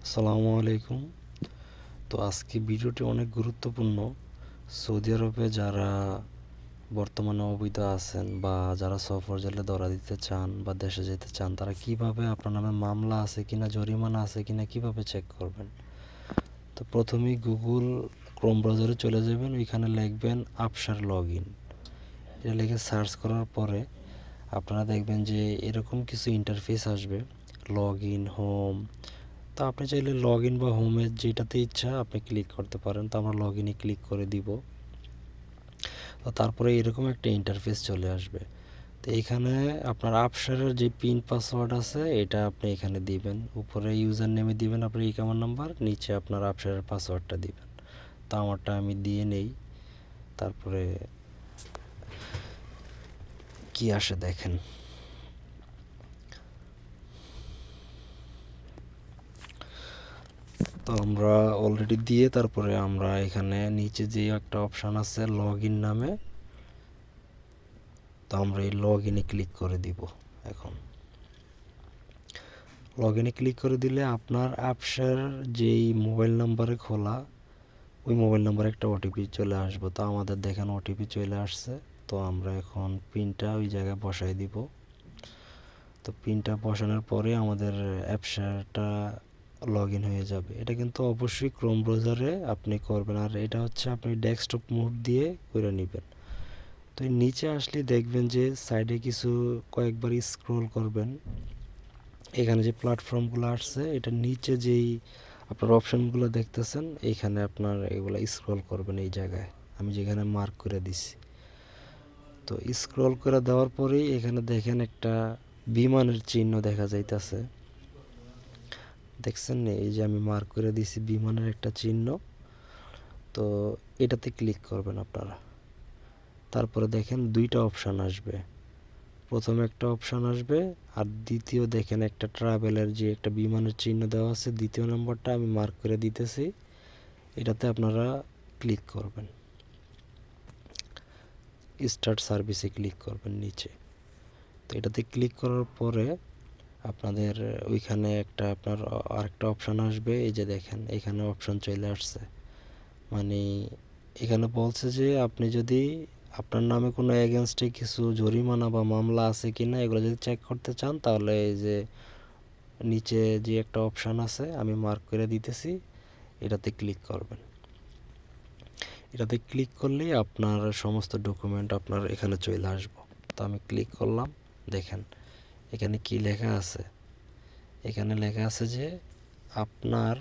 আসসালামু আলাইকুম। তো আজকে ভিডিওটি অনেক গুরুত্বপূর্ণ। সৌদি আরবে যারা বর্তমানে অবৈধ আছেন বা যারা সফর জেলে ধরা দিতে চান বা দেশে যেতে চান, তারা কিভাবে আপনার নামে মামলা আছে কিনা, জরিমানা আছে কিনা কিভাবে চেক করবেন। তো প্রথমেই গুগল ক্রোম ব্রাউজারে চলে যাবেন, ওইখানে লিখবেন আফসার লগ ইন। এটা লিখে সার্চ করার পরে আপনারা দেখবেন যে এরকম কিছু ইন্টারফেস আসবে, লগ ইন, হোম। তো আপনি চাইলে লগ ইন বা হোমের যেটাতে ইচ্ছা আপনি ক্লিক করতে পারেন। তো আমরা লগ ইনে ক্লিক করে দিব। তো তারপরে এরকম একটা ইন্টারফেস চলে আসবে। তো এখানে আপনার আফসারের যে পিন পাসওয়ার্ড আছে এটা আপনি এখানে দিবেন। উপরে ইউজার নেমে দিবেন আপনার ইকামার নাম্বার, নিচে আপনার আফসারের পাসওয়ার্ডটা দিবেন। তো আমারটা আমি দিয়ে নেই। তারপরে কি আসে দেখেন। তো আমরা অলরেডি দিয়ে তারপরে আমরা এখানে নিচে যে একটা অপশান আছে লগ ইন নামে, তো আমরা এই লগ ইনে ক্লিক করে দিব। এখন লগ ইনে ক্লিক করে দিলে আপনার অ্যাপসের যেই মোবাইল নাম্বারে খোলা, ওই মোবাইল নাম্বারে একটা ওটিপি চলে আসবে। তো আমাদের দেখেন ওটিপি চলে আসছে। তো আমরা এখন পিনটা ওই জায়গায় বসাই দিব। তো পিনটা বসানোর পরে আমাদের অ্যাপসটা লগ ইন হয়ে যাবে। এটা কিন্তু অবশ্যই ক্রোম ব্রাউজারে আপনি করবেন, আর এটা হচ্ছে আপনি ডেস্কটপ মোড দিয়ে করে নেবেন। তো নিচে আসলে দেখবেন যে সাইডে কিছু কয়েকবার স্ক্রল করবেন। এখানে যে প্ল্যাটফর্মগুলো আসছে এটা নিচে যেই আপনার অপশানগুলো দেখতেছেন, এইখানে আপনার এগুলো স্ক্রল করবেন এই জায়গায় আমি যেখানে মার্ক করে দিছি। তো স্ক্রল করে দেওয়ার পরেই এখানে দেখেন একটা বিমানের চিহ্ন দেখা যাইতেছে, দেখছেন? এই যে আমি মার্ক করে দিছি বিমানের একটা চিহ্ন। তো এটাতে ক্লিক করবেন আপনারা। তারপরে দেখেন দুইটা অপশান আসবে। প্রথম একটা অপশান আসবে, আর দ্বিতীয় দেখেন একটা ট্রাভেলের যে একটা বিমানের চিহ্ন দেওয়া আছে, দ্বিতীয় নম্বরটা আমি মার্ক করে দিতেছি, এটাতে আপনারা ক্লিক করবেন। স্টার্ট সার্ভিসে ক্লিক করবেন নিচে। তো এটাতে ক্লিক করার পরে আপনাদের ওইখানে একটা আপনার আরেকটা অপশান আসবে। এই যে দেখেন এখানে অপশান চলে আসছে, মানে এখানে বলছে যে আপনি যদি আপনার নামে কোনো এগেনস্টে কিছু জরিমানা বা মামলা আছে কিনা এগুলো যদি চেক করতে চান, তাহলে এই যে নিচে যে একটা অপশান আছে আমি মার্ক করে দিতেছি, এটাতে ক্লিক করবেন। এটাতে ক্লিক করলেই আপনার সমস্ত ডকুমেন্ট আপনার এখানে চলে আসবো। তো আমি ক্লিক করলাম। দেখেন এখানে কি লেখা আছে। এখানে লেখা আছে যে আপনার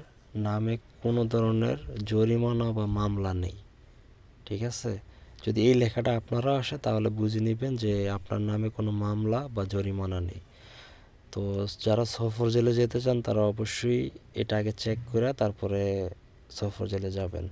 নামে কোনো ধরনের জরিমানা বা মামলা নেই। ঠিক আছে? যদি এই লেখাটা আপনারা আসে তাহলে বুঝে নেবেন যে আপনার নামে কোনো মামলা বা জরিমানা নেই। তো যারা সফর জেলে যেতে চান তারা অবশ্যই এটা আগে চেক করে তারপরে সফর জেলে যাবেন।